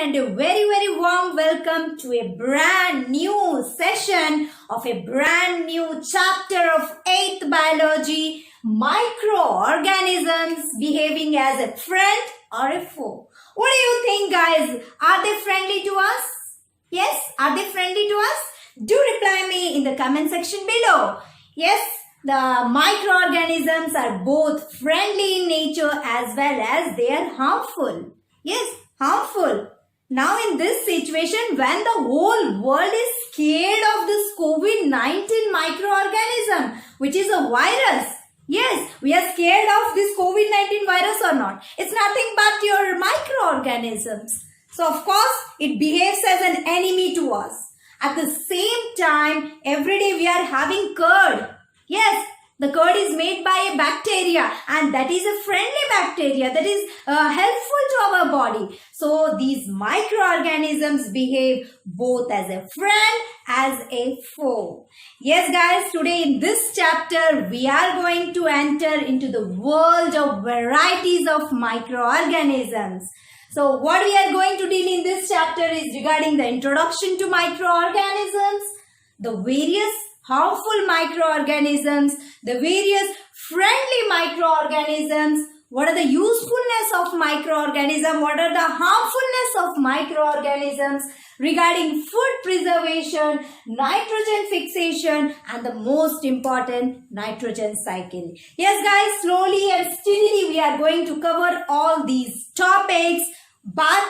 and a very warm welcome to a brand new session of a brand new chapter of 8th biology, microorganisms behaving as a friend or a foe. What do you think, guys? Are they friendly to us? Yes, are they friendly to us? Do reply me in the comment section below. Yes, the microorganisms are both friendly in nature as well as they are harmful. Yes, harmful. Now in this situation, when the whole world is scared of this COVID-19 microorganism, which is a virus. Yes, we are scared of this COVID-19 virus or not. It's nothing but your microorganisms. So of course, it behaves as an enemy to us. At the same time, every day we are having curd. Yes, the curd is made by a bacteria and that is a friendly bacteria that is helpful to our body. So these microorganisms behave both as a friend as a foe. Yes guys, today in this chapter we are going to enter into the world of varieties of microorganisms. So what we are going to deal in this chapter is regarding the introduction to microorganisms, the various harmful microorganisms, the various friendly microorganisms, what are the usefulness of microorganisms, what are the harmfulness of microorganisms, regarding food preservation, nitrogen fixation, and the most important, nitrogen cycle. Yes guys, slowly and steadily we are going to cover all these topics, but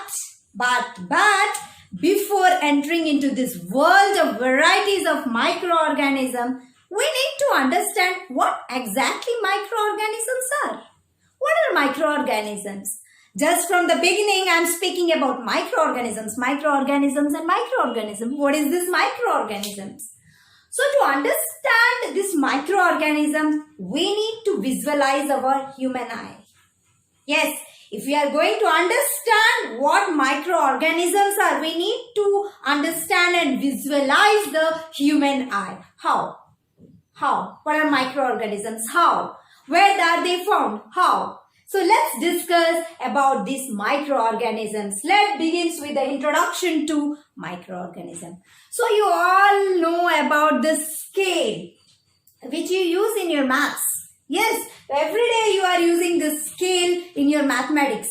before entering into this world of varieties of microorganisms, we need to understand what exactly microorganisms are. What are microorganisms? Just from the beginning, I am speaking about microorganisms and microorganisms. What is this microorganisms? So to understand this microorganism, we need to visualize our human eye. Yes, if we are going to understand what microorganisms are, we need to understand and visualize the human eye. How? What are microorganisms? How? Where are they found? How? So let's discuss about these microorganisms. Let's begin with the introduction to microorganism. So you all know about the scale which you use in your maths. Yes, every day you are using the scale in your mathematics.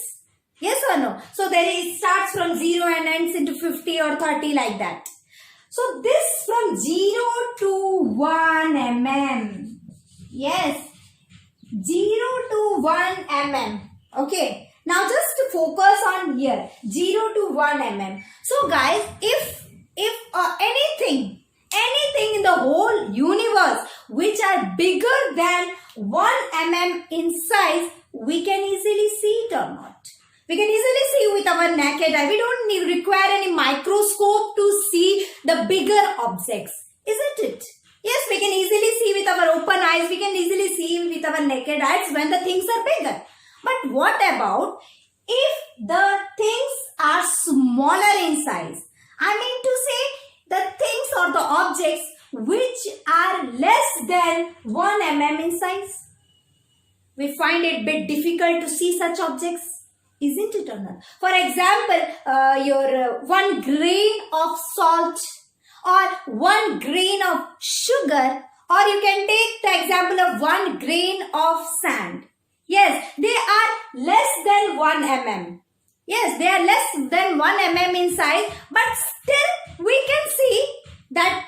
Yes or no? So it starts from 0 and ends into 50 or 30 like that. So this from 0 to 1 mm. Yes, 0 to 1 mm. Okay. Now just to focus on here, 0 to 1 mm. So guys, if anything in the whole universe which are bigger than 1 mm in size, we can easily see it or not. We can easily see with our naked eye. We don't require any microscope to see the bigger objects, isn't it? Yes, we can easily see with our open eyes. We can easily see with our naked eyes when the things are bigger. But what about if the things are smaller in size? I mean to say the things or the objects which are less than 1 mm in size. We find it a bit difficult to see such objects, isn't it or not? For example, your 1 grain of salt or 1 grain of sugar, or you can take the example of 1 grain of sand. Yes, they are less than 1 mm. Yes, they are less than 1 mm in size, but still we can see that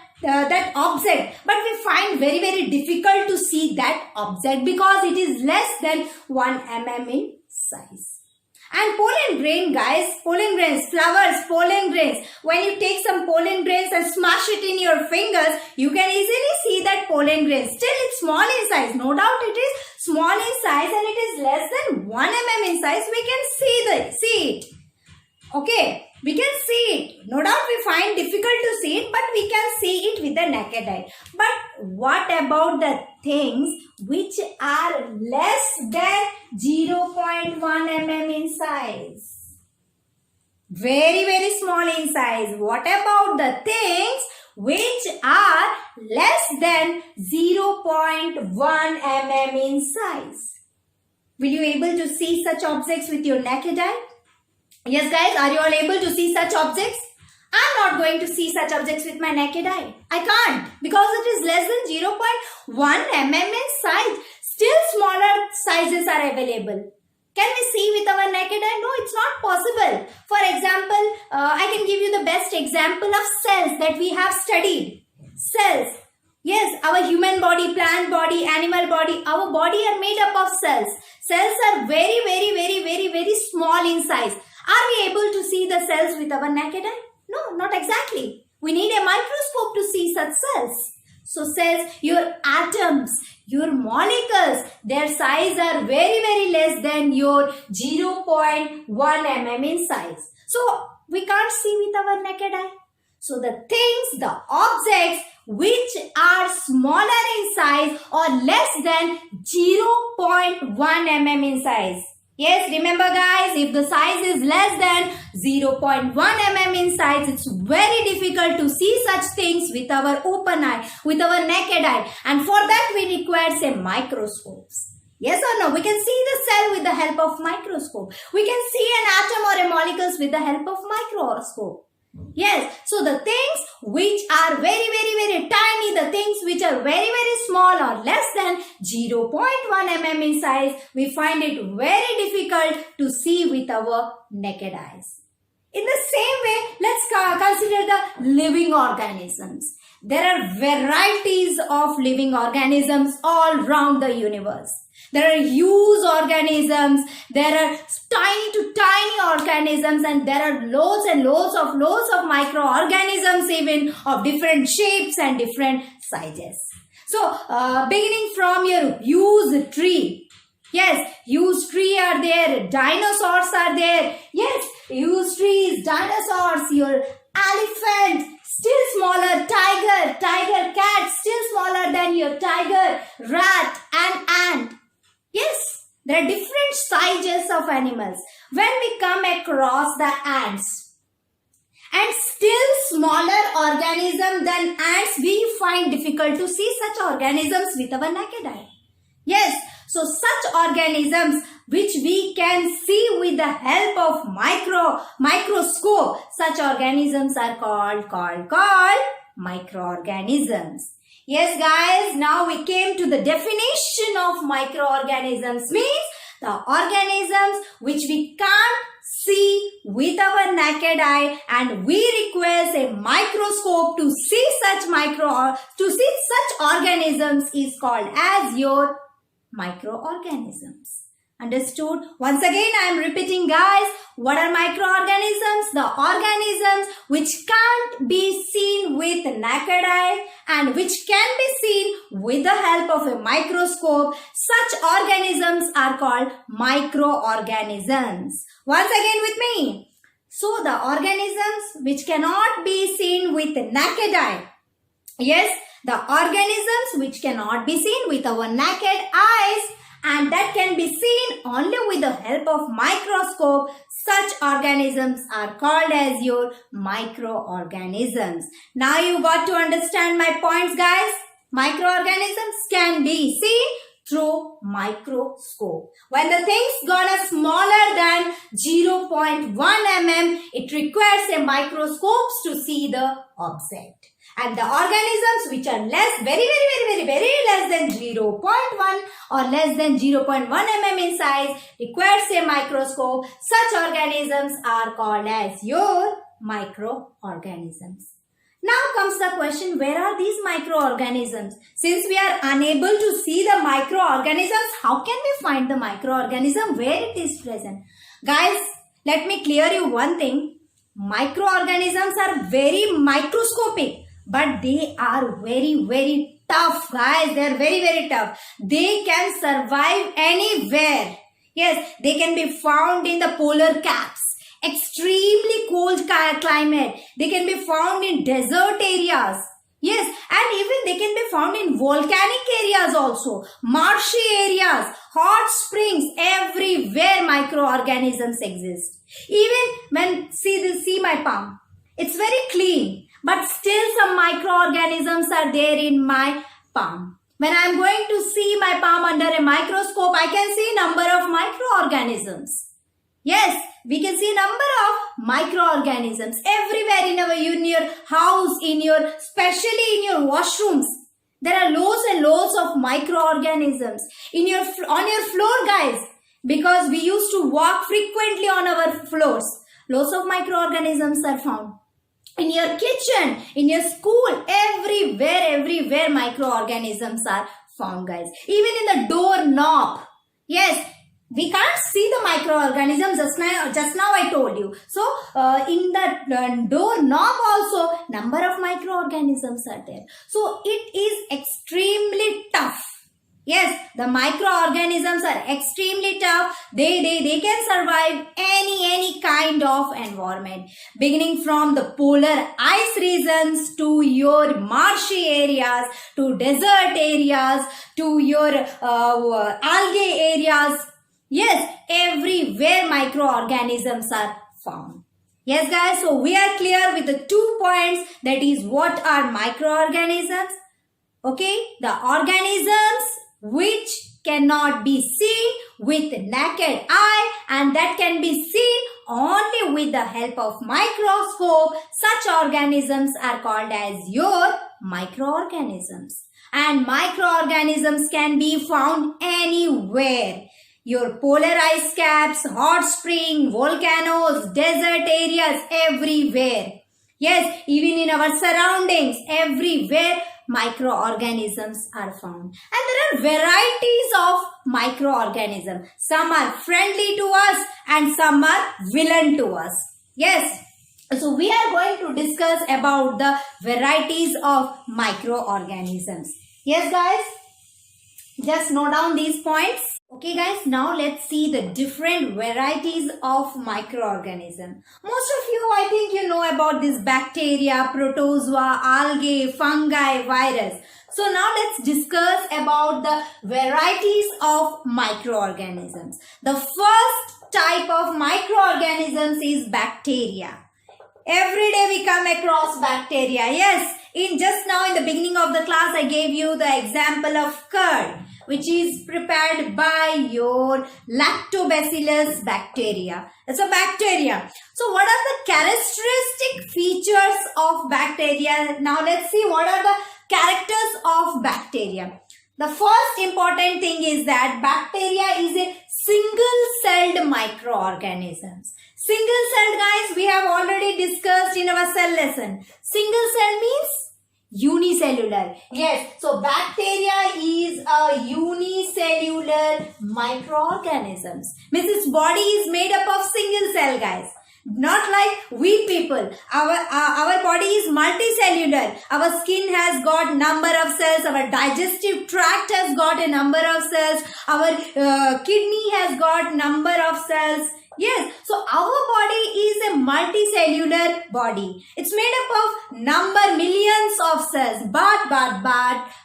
object, but we find very difficult to see that object because it is less than 1 mm in size. And pollen grain, guys, pollen grains, flowers, pollen grains. When you take some pollen grains and smash it in your fingers, you can easily see that pollen grain. Still it's small in size. No doubt it is small in size and it is less than 1 mm in size. We can see it. Okay, we can see it. No doubt we find difficult to see it, but we can see it with the naked eye. But what about the things which are less than 0.1 mm in size? Very small in size. What about the things which are less than 0.1 mm in size? Will you able to see such objects with your naked eye? Yes, guys, are you all able to see such objects? I'm not going to see such objects with my naked eye. I can't because it is less than 0.1 mm in size. Still smaller sizes are available. Can we see with our naked eye? No, it's not possible. For example, I can give you the best example of cells that we have studied. Cells. Yes, our human body, plant body, animal body, our body are made up of cells. Cells are very small in size. Are we able to see the cells with our naked eye? No, not exactly. We need a microscope to see such cells. So cells, your atoms, your molecules, their size are very less than your 0.1 mm in size. So we can't see with our naked eye. So the things, the objects which are smaller in size or less than 0.1 mm in size. Yes, remember guys, if the size is less than 0.1 mm in size, it's very difficult to see such things with our open eye, with our naked eye. And for that we require say microscopes. Yes or no? We can see the cell with the help of microscope. We can see an atom or a molecules with the help of microscope. Yes, so the things which are very tiny, the things which are very small or less than 0.1 mm in size, we find it very difficult to see with our naked eyes. In the same way, let's consider the living organisms. There are varieties of living organisms all around the universe. There are huge organisms, there are tiny to tiny organisms, and there are loads of microorganisms even of different shapes and different sizes. So, beginning from your huge tree. Yes, huge tree are there, dinosaurs are there. Yes, huge trees, dinosaurs, your elephant, still smaller, tiger, cat, still smaller than your tiger, rat and ant. Yes, there are different sizes of animals. When we come across the ants and still smaller organism than ants, we find difficult to see such organisms with our naked eye. Yes, so such organisms which we can see with the help of microscope, such organisms are called microorganisms. Yes guys, now we came to the definition of microorganisms. Means the organisms which we can't see with our naked eye and we require a microscope to see such organisms is called as your microorganisms. Understood? Once again, I am repeating guys, what are microorganisms? The organisms which can't be seen with naked eye and which can be seen with the help of a microscope. Such organisms are called microorganisms. Once again with me. So the organisms which cannot be seen with naked eye. Yes, the organisms which cannot be seen with our naked eyes and that can be seen only with the help of microscope, such organisms are called as your microorganisms. Now you got to understand my points guys. Microorganisms can be seen through microscope. When the things gonna smaller than 0.1 mm, it requires a microscope to see the object. And the organisms which are very less than 0.1 or less than 0.1 mm in size requires a microscope. Such organisms are called as your microorganisms. Now comes the question, where are these microorganisms? Since we are unable to see the microorganisms, how can we find the microorganism where it is present? Guys, let me clear you one thing. Microorganisms are very microscopic, but they are very tough guys. They are very tough. They can survive anywhere. Yes, they can be found in the polar caps, extremely cold climate. They can be found in desert areas. Yes, and even they can be found in volcanic areas also, marshy areas, hot springs, everywhere microorganisms exist. Even when see my palm, it's very clean, but still some microorganisms are there in my palm. When I am going to see my palm under a microscope, I can see number of microorganisms. Yes, we can see a number of microorganisms everywhere in your house, especially in your washrooms. There are loads and loads of microorganisms on your floor, guys, because we used to walk frequently on our floors. Loads of microorganisms are found. In your kitchen, in your school, everywhere microorganisms are found, guys. Even in the doorknob. Yes, we can't see the microorganisms just now I told you. So, in the doorknob also, number of microorganisms are there. So, it is extremely tough. Yes, the microorganisms are extremely tough. They can survive any kind of environment. Beginning from the polar ice regions to your marshy areas, to desert areas, to your algae areas. Yes, everywhere microorganisms are found. Yes, guys, so we are clear with the 2 points. That is, what are microorganisms? Okay, the organisms which cannot be seen with naked eye and that can be seen only with the help of microscope. Such organisms are called as your microorganisms. And microorganisms can be found anywhere. Your polar ice caps, hot spring, volcanoes, desert areas, everywhere. Yes, even in our surroundings, everywhere microorganisms are found. And there are varieties of microorganisms. Some are friendly to us and some are villain to us. Yes. So we are going to discuss about the varieties of microorganisms. Yes, guys. Just note down these points. Okay, guys. Now let's see the different varieties of microorganisms. Most of you, I think you know about this bacteria, protozoa, algae, fungi, virus. So now let's discuss about the varieties of microorganisms. The first type of microorganisms is bacteria. Every day we come across bacteria. Yes, just now in the beginning of the class, I gave you the example of curd, which is prepared by your lactobacillus bacteria. It's a bacteria. So what are the characteristic features of bacteria? Now let's see what are the characters of bacteria. The first important thing is that bacteria is a single-celled microorganisms. Single-celled, guys, we have already discussed in our cell lesson. Single-cell means unicellular. Yes, so bacteria is a unicellular microorganisms. Means its body is made up of single cell, guys. Not like we people. Our body is multicellular. Our skin has got number of cells. Our digestive tract has got a number of cells. Our kidney has got number of cells. Yes, so our body is a multicellular body. It's made up of millions of cells. But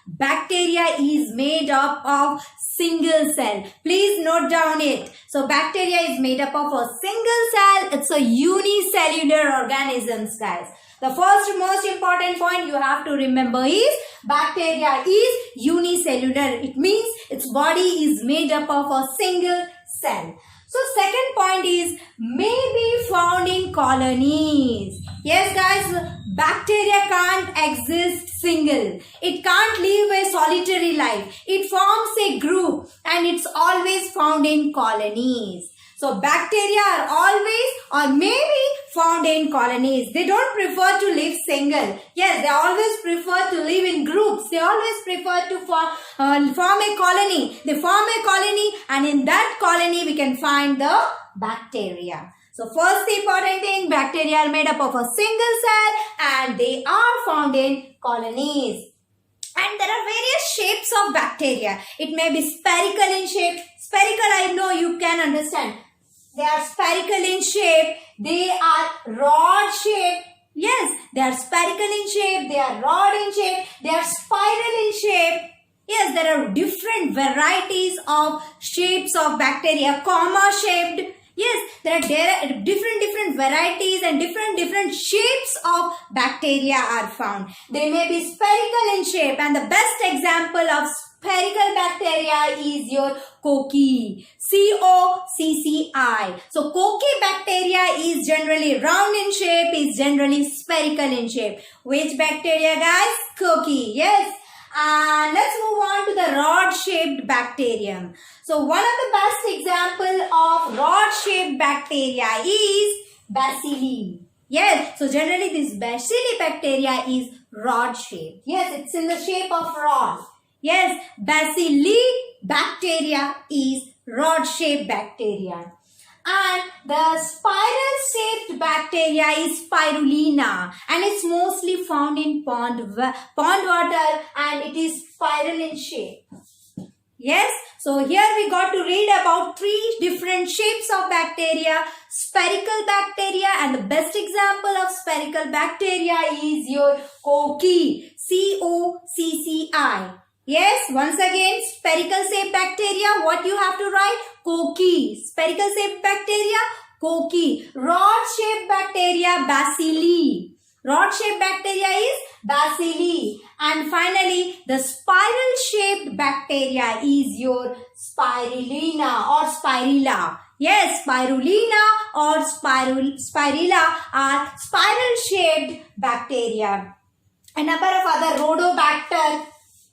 bacteria is made up of single cell. Please note down it. So bacteria is made up of a single cell. It's a unicellular organisms, guys. The first most important point you have to remember is bacteria is unicellular. It means its body is made up of a single cell. So second point is may be found in colonies. Yes, guys, bacteria can't exist single. It can't live a solitary life. It forms a group and it's always found in colonies. So bacteria are always or maybe found in colonies. They don't prefer to live single. Yes, they always prefer to live in groups. They always prefer to form a colony. They form a colony and in that colony we can find the bacteria. So first important thing, bacteria are made up of a single cell and they are found in colonies. And there are various shapes of bacteria. It may be spherical in shape. Spherical, I know you can understand. They are spherical in shape. They are rod shaped. Yes, they are spherical in shape. They are rod in shape. They are spiral in shape. Yes, there are different varieties of shapes of bacteria. Comma shaped. Yes, there are different varieties and different shapes of bacteria are found. They may be spherical in shape and the best example of spherical bacteria is your cocci. C-O-C-C-I. So cocci bacteria is generally round in shape, is generally spherical in shape. Which bacteria, guys? Cocci. Yes. And let's move on to the rod-shaped bacterium. So one of the best example of rod-shaped bacteria is bacilli. Yes, so generally this bacilli bacteria is rod-shaped. Yes, it's in the shape of rod. Yes, bacilli bacteria is rod-shaped bacteria. And the spiral-shaped bacteria is spirulina, and it's mostly found in pond water, and it is spiral in shape. Yes, so here we got to read about 3 different shapes of bacteria. Spherical bacteria, and the best example of spherical bacteria is your cocci. C-O-C-C-I. Yes, once again, spherical shaped bacteria, what you have to write? Cocci. Spherical shaped bacteria, cocci. Rod shaped bacteria, bacilli. Rod shaped bacteria is bacilli. And finally, the spiral shaped bacteria is your spirulina or spirilla. Yes, spirulina or spirilla are spiral shaped bacteria. A number of other rhodobacter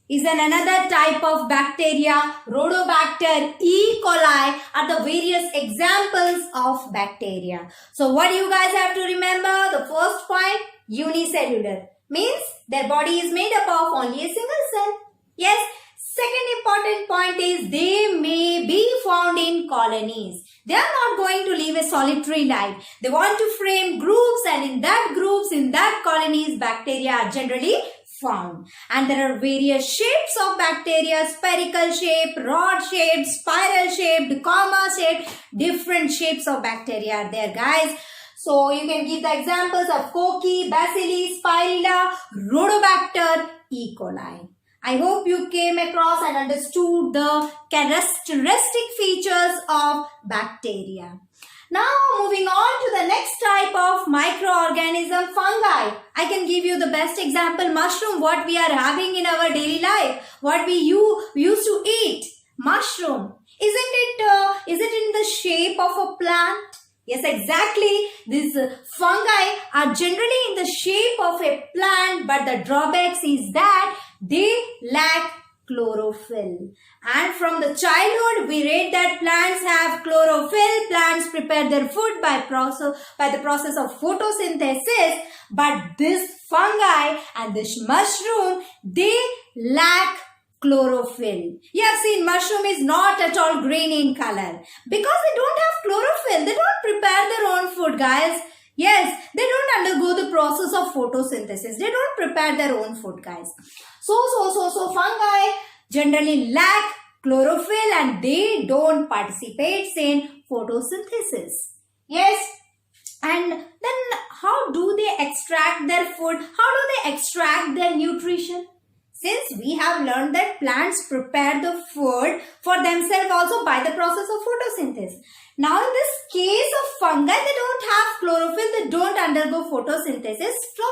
is another type of bacteria. Rhodobacter, E. coli are the various examples of bacteria. So what you guys have to remember? The first point, unicellular. Means their body is made up of only a single cell. Yes. Second important point is they may be found in colonies. They are not going to live a solitary life. They want to frame groups, and in that groups, in that colonies, bacteria are generally found. And there are various shapes of bacteria: spherical shape, rod shaped, spiral shaped, comma shaped. Different shapes of bacteria are there, guys. So you can give the examples of cocci, bacilli, spirilla, rhodobacter, E. coli. I hope you came across and understood the characteristic features of bacteria. Now moving on to the next type of microorganism, fungi. I can give you the best example, mushroom, what we are having in our daily life, what we used to eat. Mushroom. Is it in the shape of a plant? Yes, exactly. These fungi are generally in the shape of a plant, but the drawbacks is that they lack chlorophyll. And from the childhood, we read that plants have chlorophyll. Plants prepare their food by the process of photosynthesis. But this fungi and this mushroom, they lack chlorophyll. You have seen mushroom is not at all green in color because they don't have chlorophyll. They don't prepare their own food, guys. Yes, they don't undergo the process of photosynthesis. They don't prepare their own food, guys. So fungi generally lack chlorophyll and they don't participate in photosynthesis. Yes. And then how do they extract their food? How do they extract their nutrition? Since we have learned that plants prepare the food for themselves also by the process of photosynthesis. Now in this case of fungi, they don't have chlorophyll, they don't undergo photosynthesis. So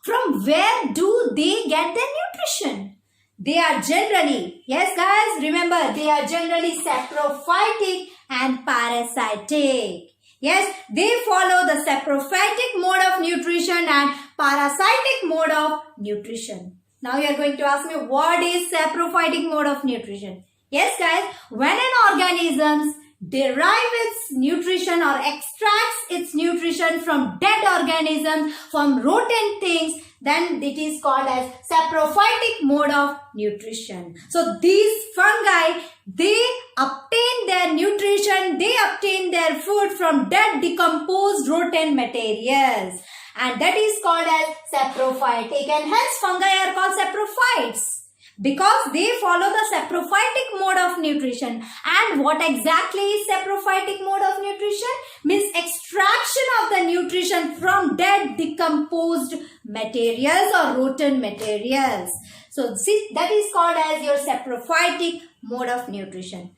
from where do they get their nutrition? They are generally, yes guys, remember they are generally saprophytic and parasitic. Yes, they follow the saprophytic mode of nutrition and parasitic mode of nutrition. Now you are going to ask me, what is saprophytic mode of nutrition? Yes guys, when an organism derives its nutrition or extracts its nutrition from dead organisms, from rotten things, then it is called as saprophytic mode of nutrition. So these fungi, they obtain their nutrition, they obtain their food from dead, decomposed, rotten materials. And that is called as saprophytic, and hence fungi are called saprophytes because they follow the saprophytic mode of nutrition. And what exactly is saprophytic mode of nutrition? Means extraction of the nutrition from dead, decomposed materials or rotten materials. So see, that is called as your saprophytic mode of nutrition.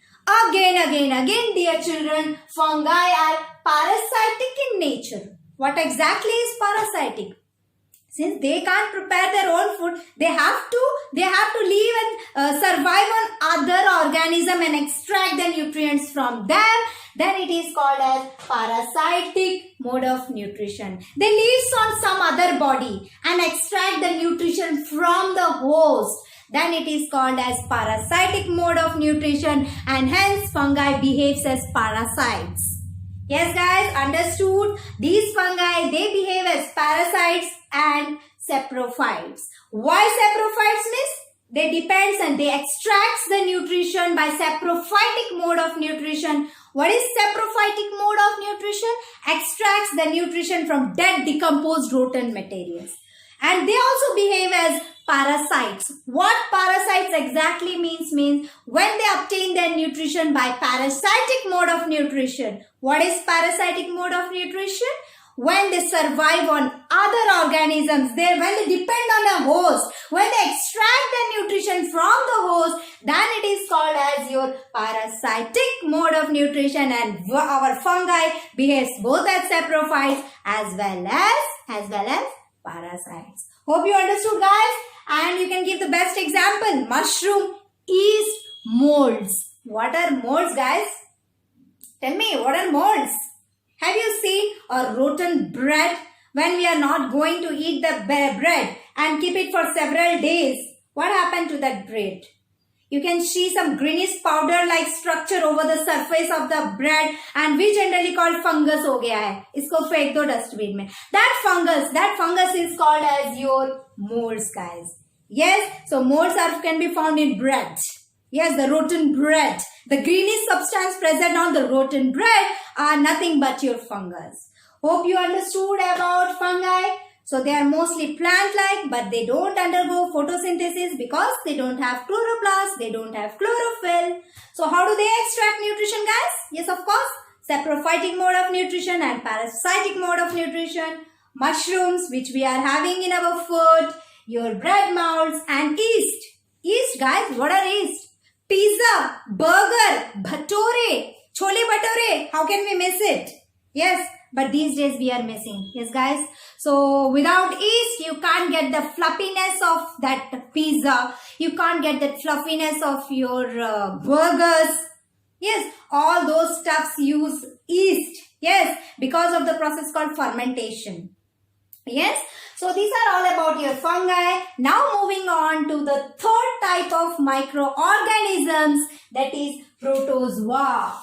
Again, dear children, fungi are parasitic in nature. What exactly is parasitic? Since they can't prepare their own food, they have to live and survive on other organism and extract the nutrients from them. Then it is called as parasitic mode of nutrition. They live on some other body and extract the nutrition from the host. Then it is called as parasitic mode of nutrition, and hence fungi behaves as parasites. Yes guys, understood? These fungi, they behave as parasites and saprophytes. Why saprophytes means? They depends and they extracts the nutrition by saprophytic mode of nutrition. What is saprophytic mode of nutrition? Extracts the nutrition from dead decomposed rotten materials. And they also behave as parasites. What parasites exactly means when they obtain their nutrition by parasitic mode of nutrition. What is parasitic mode of nutrition? When they survive on other organisms, when they depend on a host, when they extract the nutrition from the host, then it is called as your parasitic mode of nutrition, and our fungi behaves both as saprophytes as well as parasites. Hope you understood guys, and you can give the best example. Mushroom, yeast, molds. What are molds guys? Tell me, what are molds? Have you seen a rotten bread? When we are not going to eat the bread and keep it for several days, what happened to that bread? You can see some greenish powder like structure over the surface of the bread, and we generally call fungus हो गया है. इसको फेंक दो dustbin में. That fungus is called as your molds guys. Yes, so molds can be found in bread. Yes, the rotten bread. The greenish substance present on the rotten bread are nothing but your fungus. Hope you understood about fungi. So they are mostly plant-like, but they don't undergo photosynthesis because they don't have chloroplasts, they don't have chlorophyll. So how do they extract nutrition guys? Yes, of course, saprophytic mode of nutrition and parasitic mode of nutrition. Mushrooms, which we are having in our food, your bread molds, and yeast. Yeast guys, what are yeast? Pizza, burger, bhature, chole bhature. How can we miss it? Yes, but these days we are missing. Yes guys. So without yeast, you can't get the fluffiness of that pizza. You can't get that fluffiness of your burgers. Yes, all those stuffs use yeast. Yes, because of the process called fermentation. Yes, so these are all about your fungi. Now moving on to the third type of microorganisms, that is protozoa.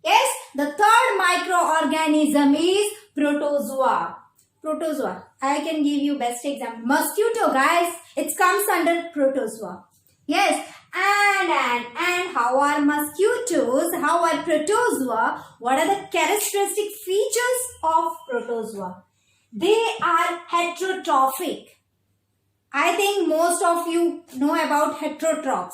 Yes, the third microorganism is protozoa. Protozoa, I can give you best example. Mosquito guys, it comes under protozoa. Yes, and how are mosquitoes? How are protozoa? What are the characteristic features of protozoa? They are heterotrophic. I think most of you know about heterotrophs.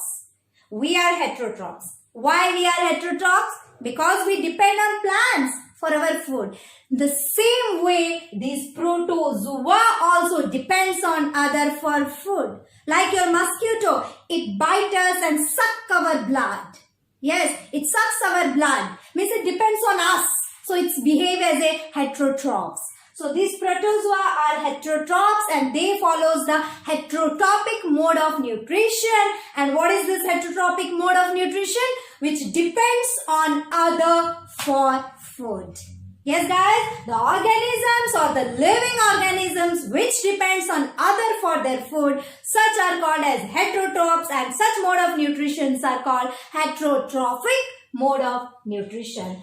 We are heterotrophs. Why we are heterotrophs? Because we depend on plants for our food. The same way these protozoa also depends on other for food. Like your mosquito, it bites us and sucks our blood. Yes, it sucks our blood. Means it depends on us. So it's behave as a heterotrophs. So these protozoa are heterotrophs and they follows the heterotrophic mode of nutrition. And what is this heterotrophic mode of nutrition? Which depends on other for food. Yes guys, the organisms or the living organisms which depends on other for their food, such are called as heterotrophs, and such mode of nutrition are called heterotrophic mode of nutrition.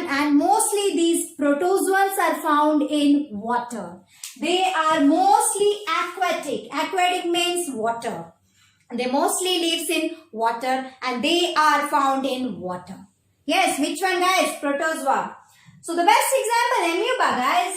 And mostly these protozoans are found in water. They are mostly aquatic. Aquatic means water. They mostly lives in water and they are found in water. Yes, which one guys? Protozoa. So the best example, amoeba guys.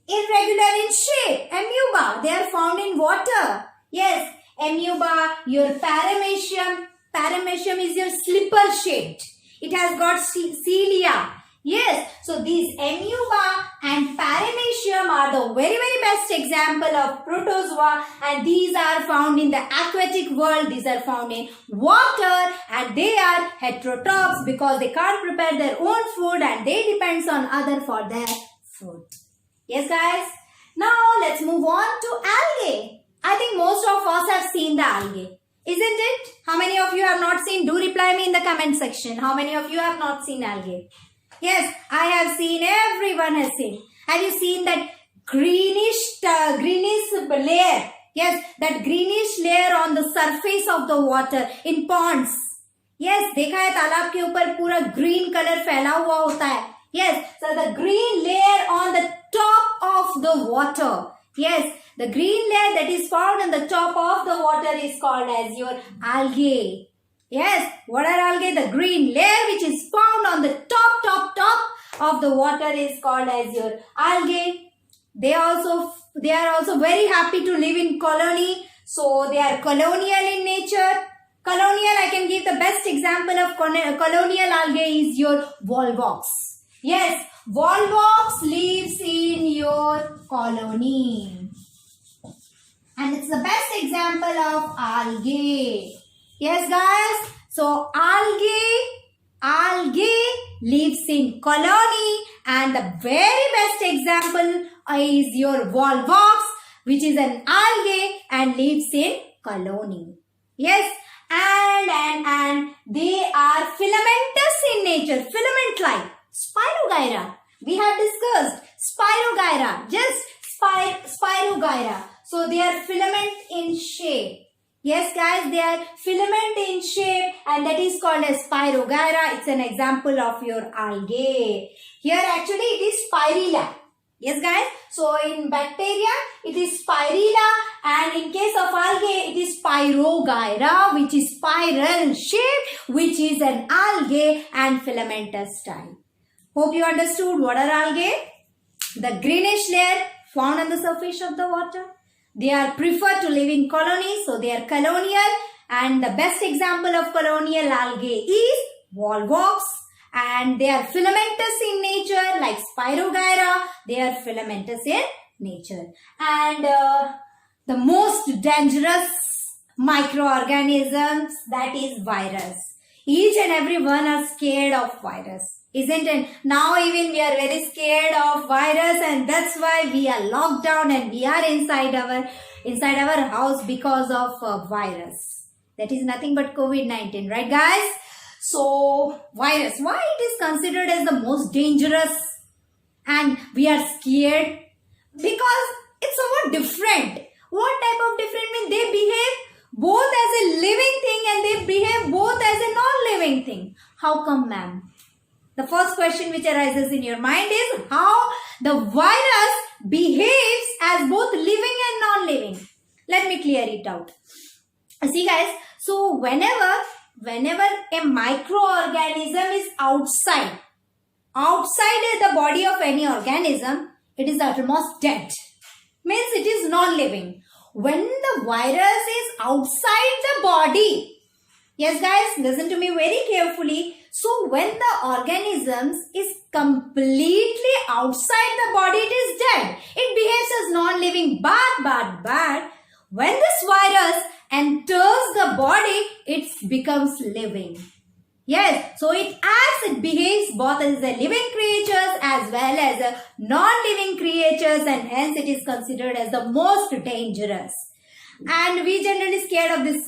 Irregular in shape. Amoeba. They are found in water. Yes, amoeba, your paramecium. Paramecium is your slipper shaped. It has got cilia. Yes, so these amoeba and paramecium are the very best example of protozoa, and these are found in the aquatic world. These are found in water and they are heterotrophs because they can't prepare their own food and they depends on other for their food. Yes guys. Now let's move on to algae. I think most of us have seen the algae. Isn't it? How many of you have not seen? Do reply me in the comment section. How many of you have not seen algae? Yes, I have seen. Everyone has seen. Have you seen that greenish layer? Yes, that greenish layer on the surface of the water in ponds. Yes, देखा है तालाब के ऊपर पूरा green color फैला हुआ होता है. Yes, so the green layer on the top of the water. Yes, the green layer that is found on the top of the water is called as your algae. Yes, what are algae? The green layer which is found on the top of the water is called as your algae. They are also very happy to live in colony. So they are colonial in nature. Colonial, I can give the best example of colonial algae is your volvox. Yes, volvox lives in your colony. And it's the best example of algae. Yes, guys. So algae lives in colony, and the very best example is your volvox, which is an algae and lives in colony. Yes, and they are filamentous in nature, filament-like. Spirogyra. We have discussed Spirogyra. Just Spirogyra. So they are filament in shape. Yes, guys, they are filament in shape, and that is called as Spirogyra. It's an example of your algae. Here actually it is spirilla. Yes, guys. So in bacteria it is spirilla, and in case of algae it is Spirogyra, which is spiral shape, which is an algae and filamentous type. Hope you understood what are algae. The greenish layer found on the surface of the water. They are preferred to live in colonies, so they are colonial, and the best example of colonial algae is volvox, and they are filamentous in nature like Spirogyra. They are filamentous in nature. And the most dangerous microorganisms, that is virus. Each and every one are scared of virus. Isn't it? Now even we are very scared of virus, and that's why we are locked down and we are inside our house because of virus. That is nothing but COVID-19, right guys? So virus, why it is considered as the most dangerous and we are scared? Because it's somewhat different. What type of different means? They behave both as a living thing and they behave both as a non-living thing. How come, ma'am? The first question which arises in your mind is how the virus behaves as both living and non-living. Let me clear it out. See guys, so whenever a microorganism is outside the body of any organism, it is almost dead. Means it is non-living. When the virus is outside the body, yes guys, listen to me very carefully. So when the organism is completely outside the body, it is dead. It behaves as non-living, but when this virus enters the body, it becomes living. Yes, so it behaves both as a living creatures as well as a non-living creatures, and hence it is considered as the most dangerous. And we generally scared of this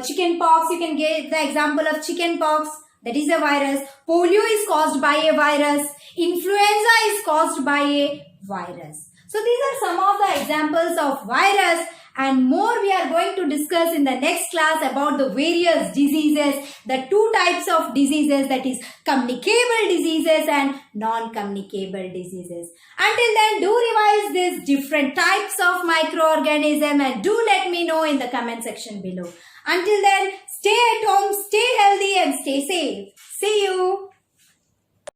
chicken pox. You can get the example of chicken pox. That is a virus. Polio is caused by a virus. Influenza is caused by a virus. So these are some of the examples of virus, and more we are going to discuss in the next class about the various diseases, the two types of diseases, that is communicable diseases and non-communicable diseases. Until then, do revise these different types of microorganism and do let me know in the comment section below. Until then, stay at home, stay healthy and stay safe.